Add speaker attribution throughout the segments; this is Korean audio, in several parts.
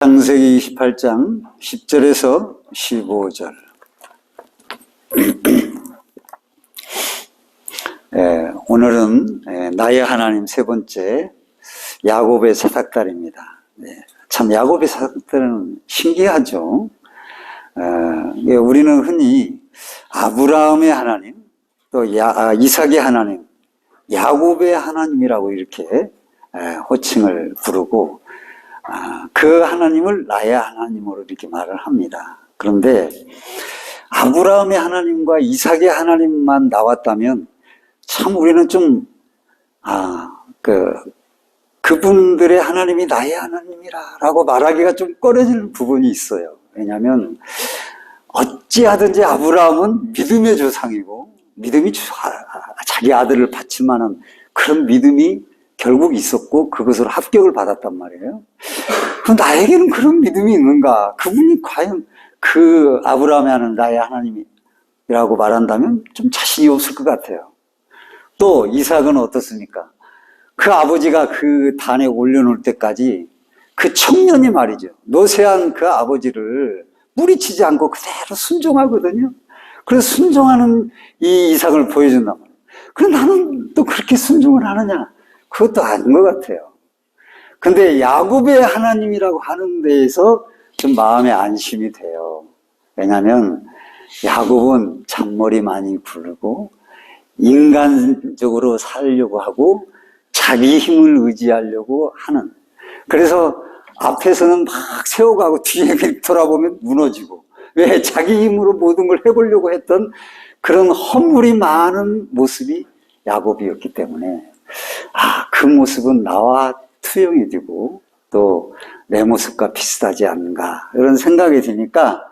Speaker 1: 창세기 28장 10절에서 15절. 오늘은 나의 하나님 세 번째 야곱의 사닥달입니다. 참 야곱의 사닥달은 신기하죠. 우리는 흔히 아브라함의 하나님, 또 이삭의 하나님, 야곱의 하나님이라고 이렇게 호칭을 부르고 그 하나님을 나의 하나님으로 이렇게 말을 합니다. 그런데 아브라함의 하나님과 이삭의 하나님만 나왔다면 참 우리는 좀 그분들의 하나님이 나의 하나님이라고 말하기가 좀 꺼려지는 부분이 있어요. 왜냐하면 어찌하든지 아브라함은 믿음의 조상이고 믿음이 자기 아들을 바칠 만한 그런 믿음이 결국 있었고 그것으로 합격을 받았단 말이에요. 그럼 나에게는 그런 믿음이 있는가? 그분이 과연 그 아브라함이 하는 나의 하나님이라고 말한다면 좀 자신이 없을 것 같아요. 또 이삭은 어떻습니까? 그 아버지가 그 단에 올려놓을 때까지 그 청년이 말이죠. 노쇠한 그 아버지를 뿌리치지 않고 그대로 순종하거든요. 그래서 순종하는 이 이삭을 보여준단 말이에요. 그럼 나는 또 그렇게 순종을 하느냐? 그것도 아닌 것 같아요. 근데 야곱의 하나님이라고 하는 데에서 좀 마음의 안심이 돼요. 왜냐하면 야곱은 잔머리 많이 굴르고 인간적으로 살려고 하고 자기 힘을 의지하려고 하는, 그래서 앞에서는 막 세워가고 뒤에 돌아보면 무너지고, 왜? 자기 힘으로 모든 걸 해보려고 했던 그런 허물이 많은 모습이 야곱이었기 때문에 그 모습은 나와 투영이 되고 또 내 모습과 비슷하지 않은가 이런 생각이 드니까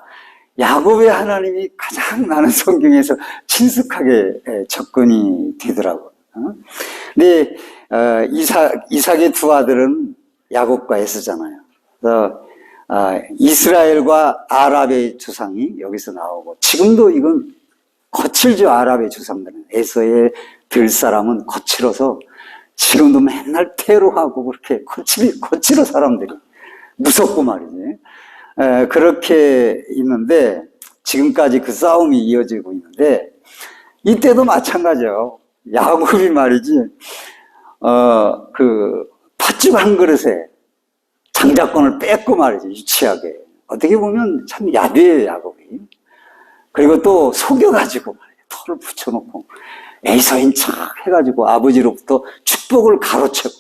Speaker 1: 야곱의 하나님이 가장 나는 성경에서 친숙하게 접근이 되더라고요. 근데 이삭의 두 아들은 야곱과 에서잖아요. 그래서 이스라엘과 아랍의 조상이 여기서 나오고, 지금도 이건 거칠죠. 아랍의 조상들은. 에서의 들사람은 거칠어서 지금도 맨날 테러하고 그렇게 거칠어 사람들이. 무섭고 말이지. 그렇게 있는데 지금까지 그 싸움이 이어지고 있는데 이때도 마찬가지예요. 야곱이 말이지 그 팥죽 한 그릇에 장자권을 뺏고 말이지, 유치하게. 어떻게 보면 참 야비해요, 야곱이. 그리고 또 속여가지고 말이에요. 털을 붙여놓고 에서인 척 해가지고 아버지로부터 축복을 가로채고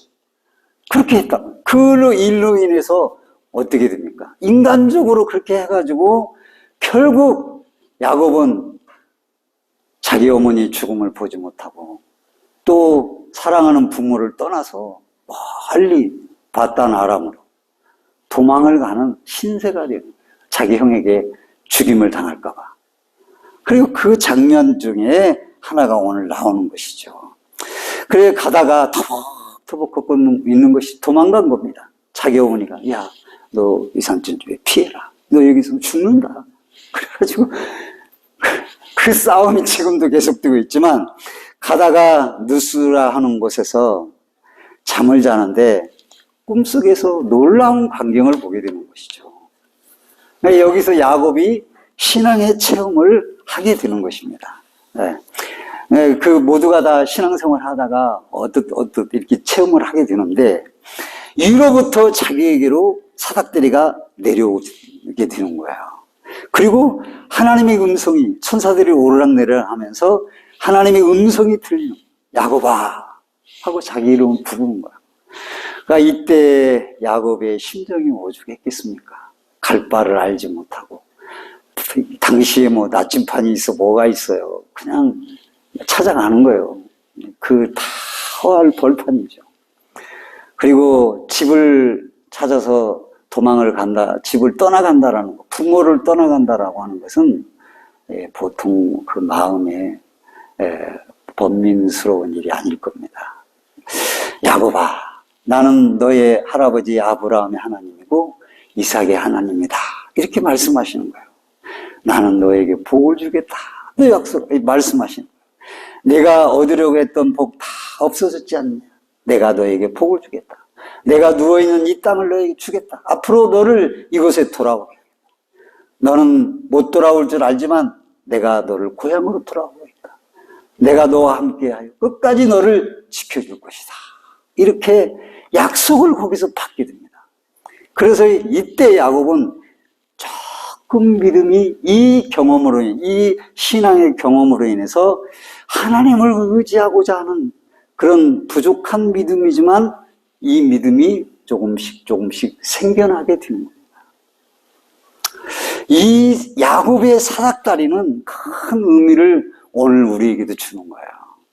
Speaker 1: 그렇게 했다. 그 일로 인해서 어떻게 됩니까? 인간적으로 그렇게 해가지고 결국 야곱은 자기 어머니의 죽음을 보지 못하고 또 사랑하는 부모를 떠나서 멀리 바단 아람으로 도망을 가는 신세가 되는 거예요. 자기 형에게 죽임을 당할까 봐. 그리고 그 장면 중에 하나가 오늘 나오는 것이죠. 그래 가다가 터벅터벅 걷고 있는 것이 도망간 겁니다. 자기 어머니가, 야, 너 이산전주에 피해라. 너 여기서 죽는다. 그래가지고 그 싸움이 지금도 계속되고 있지만, 가다가 누스라 하는 곳에서 잠을 자는데 꿈속에서 놀라운 광경을 보게 되는 것이죠. 여기서 야곱이 신앙의 체험을 하게 되는 것입니다. 그 모두가 다 신앙생활 하다가 어떻 이렇게 체험을 하게 되는데, 위로부터 자기에게로 사닥다리가 내려오게 되는 거예요. 그리고 하나님의 음성이, 천사들이 오르락내리락 하면서 하나님의 음성이 들리는, 야곱아 하고 자기 이름을 부르는 거예요. 그러니까 이때 야곱의 심정이 오죽했겠습니까? 갈 바를 알지 못하고, 당시에 뭐 나침판이 있어 뭐가 있어요. 그냥 찾아가는 거예요. 그 다할 벌판이죠. 그리고 집을 찾아서 도망을 간다, 집을 떠나간다라는 거, 부모를 떠나간다라고 하는 것은 보통 그 마음에 번민스러운 일이 아닐 겁니다. 야곱아, 나는 너의 할아버지 아브라함의 하나님이고 이삭의 하나님이다. 이렇게 말씀하시는 거예요. 나는 너에게 복을 주겠다. 너 말씀하시는 거예요. 내가 얻으려고 했던 복 다 없어졌지 않느냐. 내가 너에게 복을 주겠다. 내가 누워있는 이 땅을 너에게 주겠다. 앞으로 너를 이곳에 돌아오게. 너는 못 돌아올 줄 알지만 내가 너를 고향으로 돌아오겠다. 내가 너와 함께하여 끝까지 너를 지켜줄 것이다. 이렇게 약속을 거기서 받게 됩니다. 그래서 이때 야곱은 조금 믿음이 이 경험으로, 이 신앙의 경험으로 인해서 하나님을 의지하고자 하는 그런 부족한 믿음이지만 이 믿음이 조금씩 생겨나게 됩니다. 이 야곱의 사닥다리는 큰 의미를 오늘 우리에게도 주는 거예요.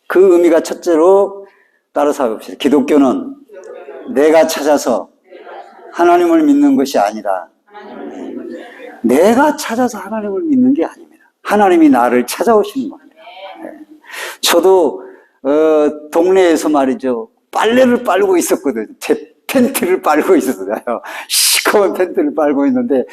Speaker 1: 그 의미가 첫째로 따라서 봅시다. 기독교는 내가 찾아서 하나님을 믿는 것이 아니라 내가 찾아서 하나님을 믿는 게 아닙니다. 하나님이 나를 찾아오시는 겁니다. 저도 동네에서 말이죠, 빨래를 빨고 있었거든요. 제 팬티를 빨고 있었어요. 시커먼 팬티를 빨고 있는데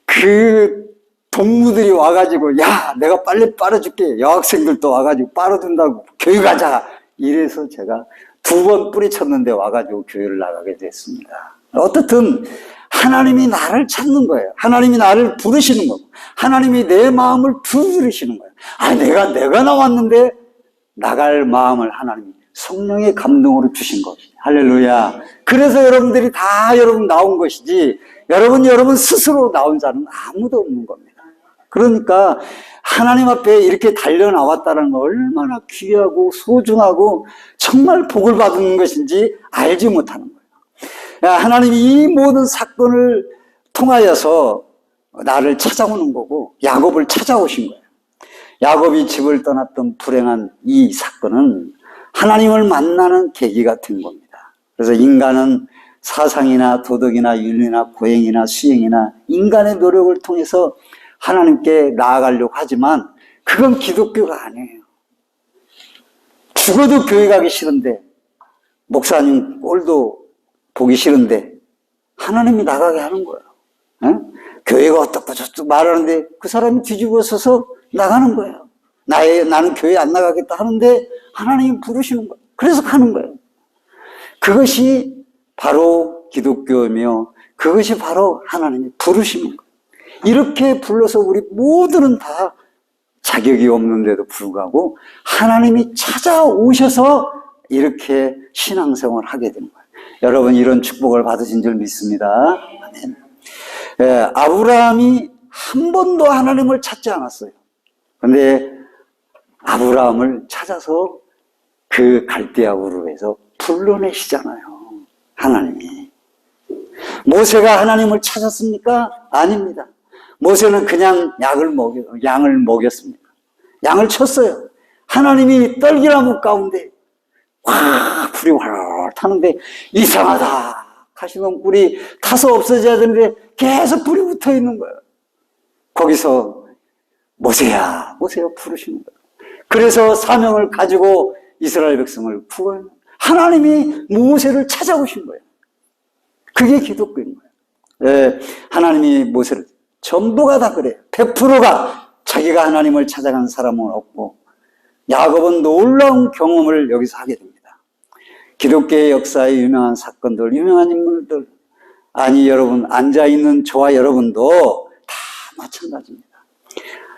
Speaker 1: 그 동무들이 와가지고 야 내가 빨래 빨아줄게. 여학생들도 와가지고 빨아준다고 교회 가자. 이래서 제가 2번 뿌리쳤는데 와가지고 교회를 나가게 됐습니다. 어떻든 하나님이 나를 찾는 거예요. 하나님이 나를 부르시는 거고 하나님이 내 마음을 두드리시는 거예요. 아 내가 나왔는데 나갈 마음을 하나님이 성령의 감동으로 주신 것이죠. 할렐루야. 그래서 여러분들이 다 여러분 나온 것이지 여러분 스스로 나온 자는 아무도 없는 겁니다. 그러니까 하나님 앞에 이렇게 달려 나왔다는 거 얼마나 귀하고 소중하고 정말 복을 받는 것인지 알지 못하는 거예요. 하나님이 이 모든 사건을 통하여서 나를 찾아오는 거고 야곱을 찾아오신 거예요. 야곱이 집을 떠났던 불행한 이 사건은 하나님을 만나는 계기가 된 겁니다. 그래서 인간은 사상이나 도덕이나 윤리나 고행이나 수행이나 인간의 노력을 통해서 하나님께 나아가려고 하지만 그건 기독교가 아니에요. 죽어도 교회 가기 싫은데 목사님 꼴도 보기 싫은데 하나님이 나가게 하는 거예요. 교회가 어떻고 저쩌고 말하는데 그 사람이 뒤집어 서서 나가는 거예요. 나는 교회 안 나가겠다 하는데 하나님이 부르시는 거예요. 그래서 가는 거예요. 그것이 바로 기독교이며 그것이 바로 하나님이 부르시는 거예요. 이렇게 불러서 우리 모두는 다 자격이 없는데도 불구하고 하나님이 찾아오셔서 이렇게 신앙생활을 하게 되는 거예요. 여러분 이런 축복을 받으신 줄 믿습니다. 아멘. 아브라함이 한 번도 하나님을 찾지 않았어요. 그런데 아브라함을 찾아서 그 갈대아 우르에서 불러내시잖아요. 하나님이. 모세가 하나님을 찾았습니까? 아닙니다. 모세는 그냥 양을 먹였습니다. 양을 쳤어요. 하나님이 떨기나무 가운데 불이 활활 타는데 이상하다 하시면 불이 타서 없어져야 되는데 계속 불이 붙어 있는 거예요. 거기서 모세야 부르시는 거예요. 그래서 사명을 가지고 이스라엘 백성을 구원해요. 하나님이 모세를 찾아오신 거예요. 그게 기독교인 거예요. 하나님이 모세를 전부가 다 그래요. 100%가 자기가 하나님을 찾아간 사람은 없고 야곱은 놀라운 경험을 여기서 하게 됩니다. 기독교의 역사의 유명한 사건들, 유명한 인물들, 아니 여러분 앉아있는 저와 여러분도 다 마찬가지입니다.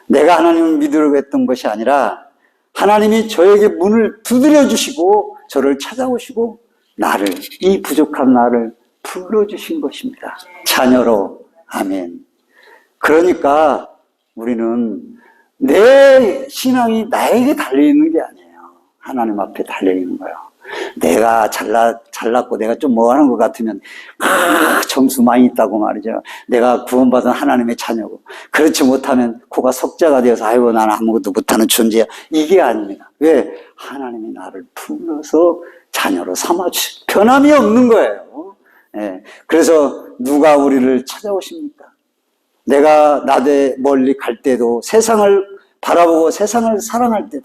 Speaker 1: 내가 하나님을 믿으려고 했던 것이 아니라 하나님이 저에게 문을 두드려 주시고 저를 찾아오시고 나를, 이 부족한 나를 불러주신 것입니다. 자녀로. 아멘. 그러니까 우리는 내 신앙이 나에게 달려있는 게 아니에요. 하나님 앞에 달려있는 거예요. 내가 잘났고 내가 좀 뭐하는 것 같으면 점수 많이 있다고 말이죠. 내가 구원받은 하나님의 자녀고 그렇지 못하면 코가 석자가 되어서 아이고 나는 아무것도 못하는 존재야. 이게 아닙니다. 왜? 하나님이 나를 불러서 자녀로 삼아주시 변함이 없는 거예요. 그래서 누가 우리를 찾아오십니까? 내가 나대 멀리 갈 때도 세상을 바라보고 세상을 사랑할 때도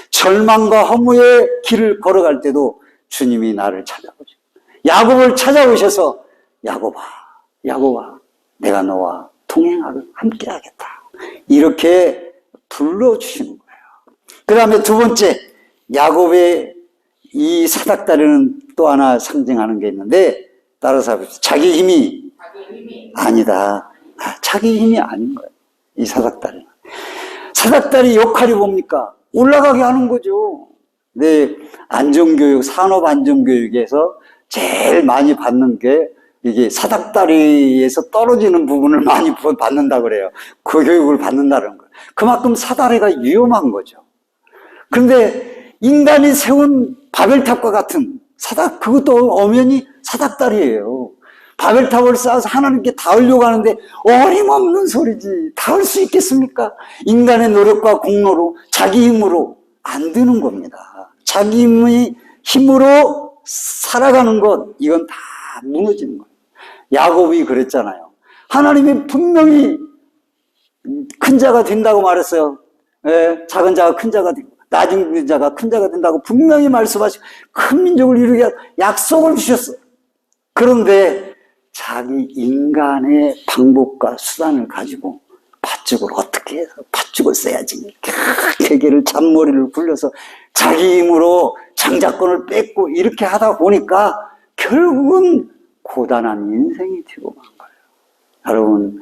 Speaker 1: 절망과 허무의 길을 걸어갈 때도 주님이 나를 찾아오죠. 야곱을 찾아오셔서 야곱아 내가 너와 동행하고 함께하겠다. 이렇게 불러주시는 거예요. 그 다음에 두 번째 야곱의 이 사닥다리는 또 하나 상징하는 게 있는데, 따라서 합시다. 자기 힘이 아니다. 자기 힘이 아닌 거예요. 이 사닥다리. 사닥다리 역할이 뭡니까? 올라가게 하는 거죠. 네, 안전교육, 산업안전교육에서 제일 많이 받는 게 이게 사닥다리에서 떨어지는 부분을 많이 받는다 그래요. 그 교육을 받는다는 거예요. 그만큼 사다리가 위험한 거죠. 그런데 인간이 세운 바벨탑과 같은 그것도 엄연히 사닥다리예요. 바벨탑을 쌓아서 하나님께 닿으려고 하는데 어림없는 소리지. 닿을 수 있겠습니까? 인간의 노력과 공로로, 자기 힘으로 안 되는 겁니다. 자기 힘으로 살아가는 것, 이건 다 무너지는 거예요. 야곱이 그랬잖아요. 하나님이 분명히 큰 자가 된다고 말했어요. 예, 작은 자가 큰 자가 되고 낮은 자가 큰 자가 된다고 분명히 말씀하시고 큰 민족을 이루게 약속을 주셨어요. 그런데 자기 인간의 방법과 수단을 가지고 팥죽을 어떻게 해서 팥죽을 써야지 개개를 잔머리를 굴려서 자기 힘으로 장자권을 뺏고 이렇게 하다 보니까 결국은 고단한 인생이 되고 만 거예요. 여러분,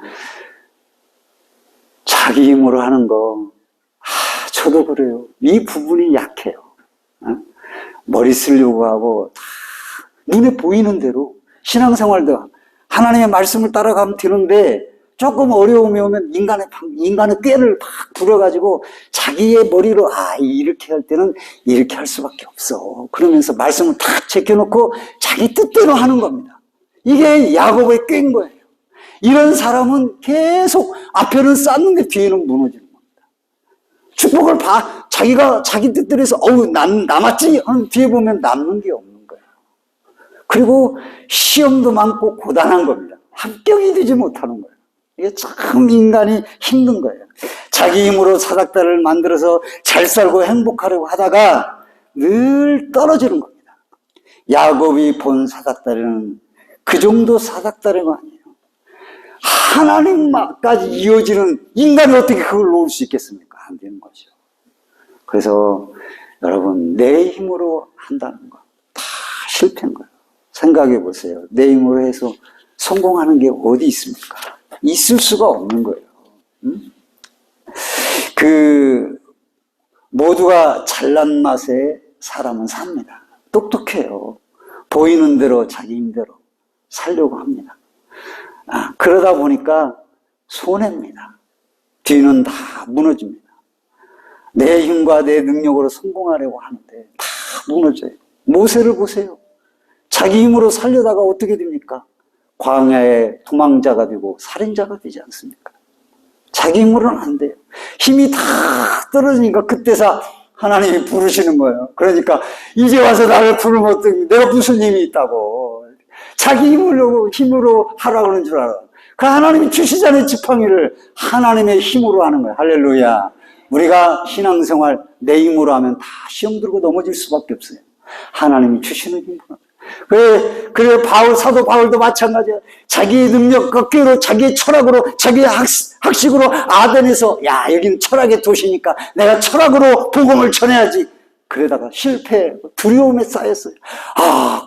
Speaker 1: 자기 힘으로 하는 거, 저도 그래요. 이 부분이 약해요. 머리 쓰려고 하고 다 눈에 보이는 대로 신앙생활도 하나님의 말씀을 따라가면 되는데 조금 어려움이 오면 인간의 꾀를 막 부려가지고 자기의 머리로 이렇게 할 때는 이렇게 할 수밖에 없어. 그러면서 말씀을 탁 제껴놓고 자기 뜻대로 하는 겁니다. 이게 야곱의 꾀인 거예요. 이런 사람은 계속 앞에는 쌓는데 뒤에는 무너지는 겁니다. 축복을 자기가 자기 뜻대로 해서 난 남았지 하는 뒤에 보면 남는 게 없는 거예요. 그리고 시험도 많고 고단한 겁니다. 합격이 되지 못하는 거예요. 이게 참 인간이 힘든 거예요. 자기 힘으로 사닥다리를 만들어서 잘 살고 행복하려고 하다가 늘 떨어지는 겁니다. 야곱이 본 사닥다리는 그 정도 사닥다리가 아니에요. 하나님까지 이어지는 인간이 어떻게 그걸 놓을 수 있겠습니까? 안 되는 거죠. 그래서 여러분, 내 힘으로 한다는 거 다 실패인 거예요. 생각해 보세요. 내 힘으로 해서 성공하는 게 어디 있습니까? 있을 수가 없는 거예요. 모두가 잘난 맛에 사람은 삽니다. 똑똑해요. 보이는 대로 자기 힘대로 살려고 합니다. 그러다 보니까 손해입니다. 뒤는 다 무너집니다. 내 힘과 내 능력으로 성공하려고 하는데 다 무너져요. 모세를 보세요. 자기 힘으로 살려다가 어떻게 됩니까? 광야의 도망자가 되고 살인자가 되지 않습니까? 자기 힘으로는 안 돼요. 힘이 다 떨어지니까 그때서 하나님이 부르시는 거예요. 그러니까 이제 와서 나를 부르면 어떻게 내가 무슨 힘이 있다고. 자기 힘으로 하라고 그러는 줄 알아. 그 하나님이 주시잖아요. 지팡이를 하나님의 힘으로 하는 거예요. 할렐루야. 우리가 신앙생활 내 힘으로 하면 다 시험 들고 넘어질 수밖에 없어요. 하나님이 주시는 힘으로. 그래 사도 바울도 마찬가지야. 자기의 능력, 꺾기로 자기의 철학으로, 자기의 학식으로 아덴에서 여긴 철학의 도시니까 내가 철학으로 복음을 전해야지. 그러다가 실패, 두려움에 쌓였어요.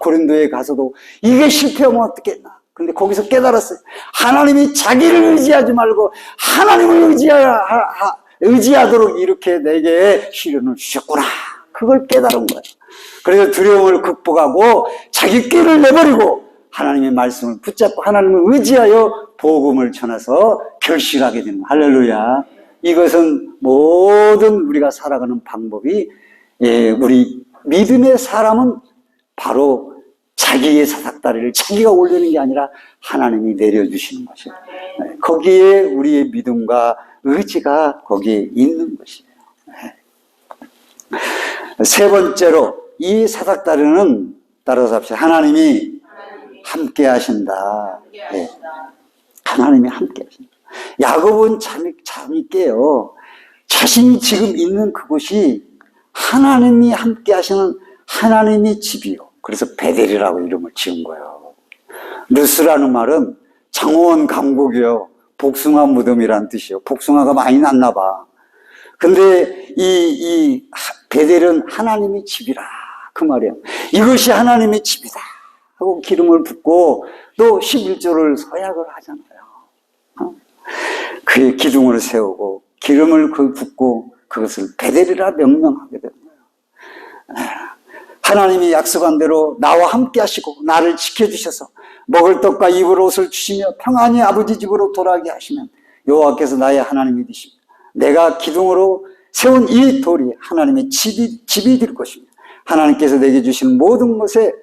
Speaker 1: 고린도에 가서도 이게 실패하면 어떻겠나. 근데 거기서 깨달았어요. 하나님이 자기를 의지하지 말고 하나님을 의지하도록 이렇게 내게 시련을 주셨구나. 그걸 깨달은 거예요. 그래서 두려움을 극복하고 자기 길을 내버리고 하나님의 말씀을 붙잡고 하나님을 의지하여 복음을 전해서 결실하게 됩니다. 할렐루야. 이것은 모든 우리가 살아가는 방법이 우리 믿음의 사람은 바로 자기의 사닥다리를 자기가 올리는 게 아니라 하나님이 내려주시는 것이에요. 거기에 우리의 믿음과 의지가 거기에 있는 것이에요. 세 번째로 이 사닥다리는 따라서 합시다. 하나님이 함께 하신다. 네. 하나님이 함께 하신다. 야곱은 잠이 깨요. 자신이 지금 있는 그곳이 하나님이 함께 하시는 하나님의 집이요. 그래서 베델이라고 이름을 지은 거예요. 루스라는 말은 장원 강국이요. 복숭아 무덤이라는 뜻이요. 복숭아가 많이 났나 봐. 근데 이 베델은 하나님의 집이라 그 말이에요. 이것이 하나님의 집이다 하고 기름을 붓고 또 11조를 서약을 하잖아요. 그 기둥을 세우고 기름을 붓고 그것을 베델이라 명명하게 된 거예요. 하나님이 약속한 대로 나와 함께 하시고 나를 지켜주셔서 먹을 떡과 입을 옷을 주시며 평안히 아버지 집으로 돌아가게 하시면 여호와께서 나의 하나님이 되십니다. 내가 기둥으로 세운 이 돌이 하나님의 집이 될 것입니다. 하나님께서 내게 주신 모든 것에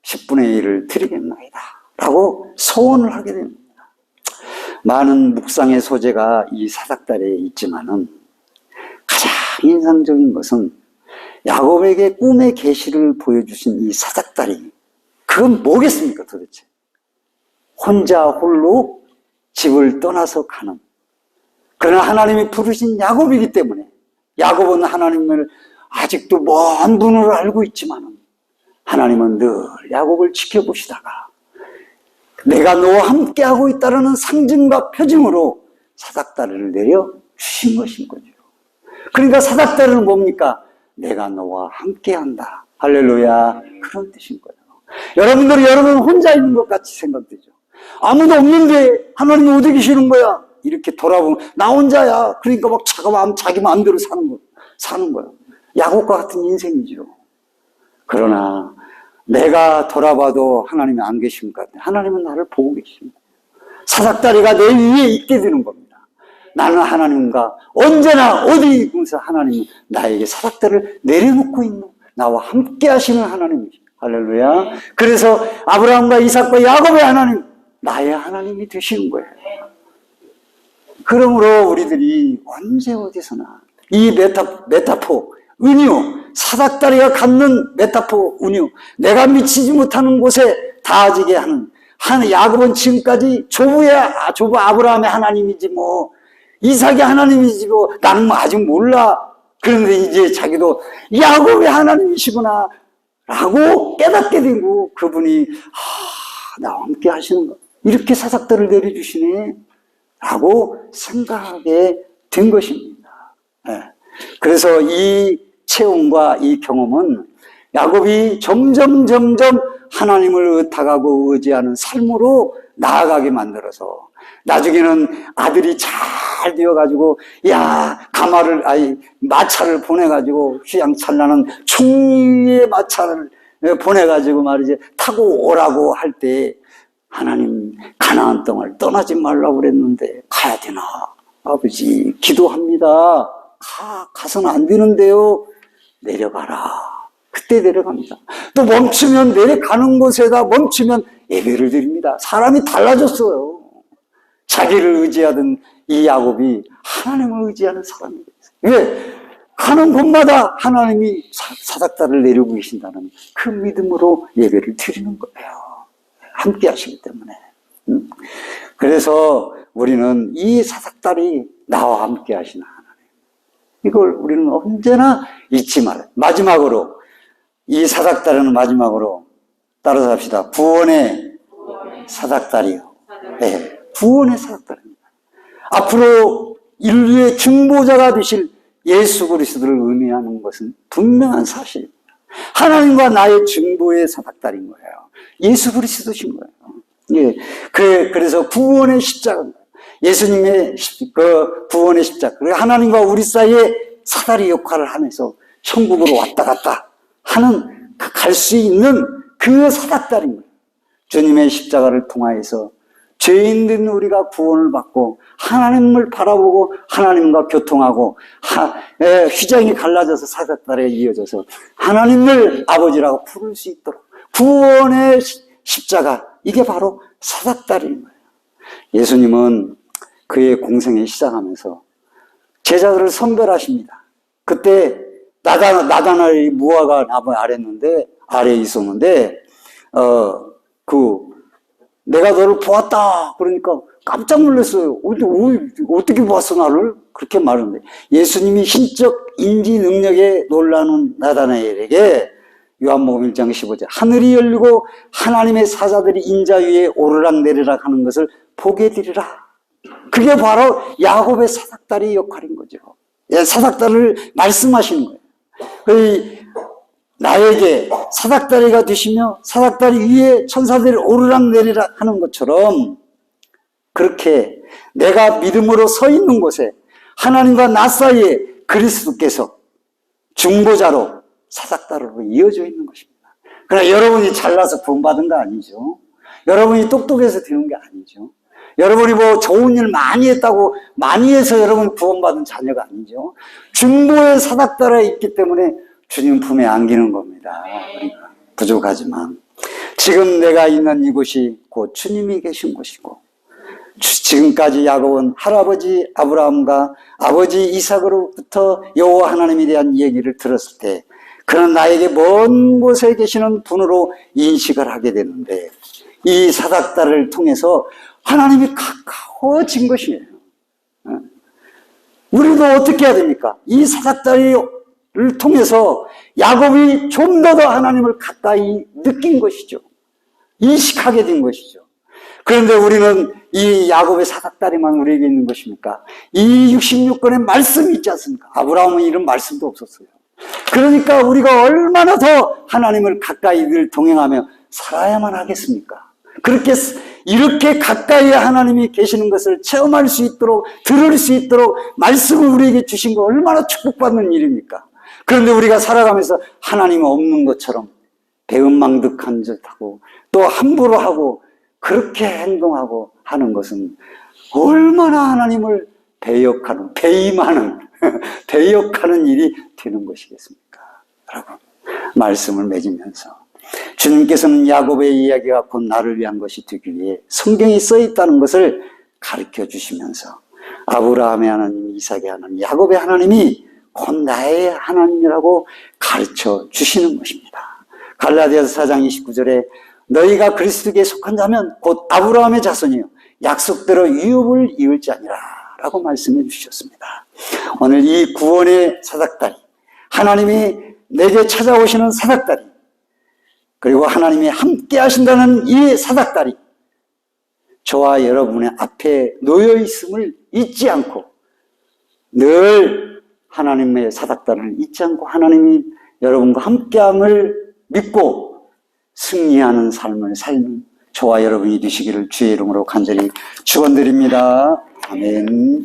Speaker 1: 10분의 1을 드리겠나이다 라고 소원을 하게 됩니다. 많은 묵상의 소재가 이 사닥다리에 있지만은 가장 인상적인 것은 야곱에게 꿈의 계시를 보여주신 이 사닥다리, 그건 뭐겠습니까 도대체? 혼자 홀로 집을 떠나서 가는, 그러나 하나님이 부르신 야곱이기 때문에 야곱은 하나님을 아직도 먼 분으로 알고 있지만 하나님은 늘 야곱을 지켜보시다가 내가 너와 함께하고 있다는 상징과 표징으로 사닥다리를 내려주신 것인 거죠. 그러니까 사닥다리는 뭡니까? 내가 너와 함께한다. 할렐루야. 그런 뜻인 거예요. 여러분들이 여러분 혼자 있는 것 같이 생각되죠. 아무도 없는데 하나님이 어디 계시는 거야? 이렇게 돌아보면 나 혼자야. 그러니까 막 자기 마음대로 사는 거예요. 야곱과 같은 인생이죠. 그러나 내가 돌아봐도 하나님이 안 계신 것 같아요. 하나님은 나를 보고 계십니다. 사닥다리가 내 위에 있게 되는 겁니다. 나는 하나님과 언제나 어디 있으면서 하나님은 나에게 사닥다리를 내려놓고 있는 나와 함께 하시는 하나님이죠. 할렐루야. 그래서 아브라함과 이삭과 야곱의 하나님, 나의 하나님이 되시는 거예요. 그러므로 우리들이 언제 어디서나 이 메타포, 은유, 사닥다리가 갖는 메타포, 은유, 내가 미치지 못하는 곳에 닿아지게 하는, 야곱은 지금까지 조부 아브라함의 하나님이지 뭐 이삭의 하나님이지 뭐 나는 뭐 아직 몰라. 그런데 이제 자기도 야곱의 하나님이시구나 라고 깨닫게 되고 그분이 나와 함께 하시는 거, 이렇게 사닥다리를 내려주시네 라고 생각하게 된 것입니다. 네. 그래서 이 체험과 이 경험은 야곱이 점점 하나님을 의탁하고 의지하는 삶으로 나아가게 만들어서 나중에는 아들이 잘 되어가지고 마차를 보내가지고 휘황찬란한 총리의 마차를 보내가지고 말이지 타고 오라고 할 때 하나님 가나안 땅을 떠나지 말라고 그랬는데 가야 되나? 아버지 기도합니다. 가서는 안 되는데요. 내려가라. 그때 내려갑니다. 또 멈추면 내려가는 곳에다 멈추면 예배를 드립니다. 사람이 달라졌어요. 자기를 의지하던 이 야곱이 하나님을 의지하는 사람이 됐어요. 왜? 가는 곳마다 하나님이 사닥다리를 내리고 계신다는 그 믿음으로 예배를 드리는 거예요. 함께 하시기 때문에. 그래서 우리는 이 사닥다리, 나와 함께 하시는 하나님, 이걸 우리는 언제나 잊지 말아요. 마지막으로 이 사닥다리는 마지막으로 따라서 합시다. 구원의 사닥다리요. 네, 구원의 사닥다리입니다. 앞으로 인류의 중보자가 되실 예수 그리스도를 의미하는 것은 분명한 사실입니다. 하나님과 나의 중보의 사닥다리인 거예요. 예수 그리스도신 거예요. 예, 그래서 구원의 십자가입니다. 예수님의 그 구원의 십자가, 그리고 하나님과 우리 사이에 사다리 역할을 하면서 천국으로 왔다 갔다 하는 갈 수 있는 그 사닥다리인 거예요. 주님의 십자가를 통하여서 죄인된 우리가 구원을 받고 하나님을 바라보고 하나님과 교통하고 휘장이 갈라져서 사닥다리에 이어져서 하나님을 아버지라고 부를 수 있도록 구원의 십자가, 이게 바로 사닥다리인 거예요. 예수님은 그의 공생에 시작하면서 제자들을 선별하십니다. 그때 나다나엘이 무화과 나무 아래에 있었는데 내가 너를 보았다 그러니까 깜짝 놀랐어요. 어떻게 보았어 나를? 그렇게 말하는데 예수님이 신적 인지 능력에 놀라는 나다나엘에게 요한복음 1장 15절, 하늘이 열리고 하나님의 사자들이 인자 위에 오르락내리락 하는 것을 보게 되리라. 그게 바로 야곱의 사닥다리 역할인 거죠. 사닥다리를 말씀하시는 거예요. 나에게 사닥다리가 되시며 사닥다리 위에 천사들이 오르락내리락 하는 것처럼 그렇게 내가 믿음으로 서 있는 곳에 하나님과 나 사이에 그리스도께서 중보자로 사닥다리로 이어져 있는 것입니다. 그러나 여러분이 잘나서 구원받은 거 아니죠. 여러분이 똑똑해서 되는 게 아니죠. 여러분이 뭐 좋은 일 많이 했다고 많이 해서 여러분 구원받은 자녀가 아니죠. 중보의 사닥다리에 있기 때문에 주님 품에 안기는 겁니다. 우리가 부족하지만 지금 내가 있는 이곳이 곧 주님이 계신 곳이고 지금까지 야곱은 할아버지 아브라함과 아버지 이삭으로부터 여호와 하나님에 대한 얘기를 들었을 때 그는 나에게 먼 곳에 계시는 분으로 인식을 하게 되는데 이 사닥다리를 통해서 하나님이 가까워진 것이에요. 우리도 어떻게 해야 됩니까? 이 사닥다리를 통해서 야곱이 좀 더 하나님을 가까이 느낀 것이죠. 인식하게 된 것이죠. 그런데 우리는 이 야곱의 사닥다리만 우리에게 있는 것입니까? 이 66권의 말씀이 있지 않습니까? 아브라함은 이런 말씀도 없었어요. 그러니까 우리가 얼마나 더 하나님을 가까이 늘 동행하며 살아야만 하겠습니까? 이렇게 가까이 하나님이 계시는 것을 체험할 수 있도록, 들을 수 있도록 말씀을 우리에게 주신 거 얼마나 축복받는 일입니까? 그런데 우리가 살아가면서 하나님이 없는 것처럼 배은망덕한 듯하고 또 함부로 하고 그렇게 행동하고 하는 것은 얼마나 하나님을 배임하는 배역하는 일이 되는 것이겠습니까? 여러분, 말씀을 맺으면서 주님께서는 야곱의 이야기가 곧 나를 위한 것이 되기 위해 성경에 써 있다는 것을 가르쳐 주시면서 아브라함의 하나님, 이삭의 하나님, 야곱의 하나님이 곧 나의 하나님이라고 가르쳐 주시는 것입니다. 갈라디아서 4장 29절에 너희가 그리스도께 속한 자면 곧 아브라함의 자손이요 약속대로 유업을 이을 자니라 라고 말씀해 주셨습니다. 오늘 이 구원의 사닥다리, 하나님이 내게 찾아오시는 사닥다리, 그리고 하나님이 함께 하신다는 이 사닥다리, 저와 여러분의 앞에 놓여 있음을 잊지 않고 늘 하나님의 사닥다리를 잊지 않고 하나님이 여러분과 함께함을 믿고 승리하는 삶을 살는 저와 여러분이 되시기를 주의 이름으로 간절히 축원드립니다. 아멘.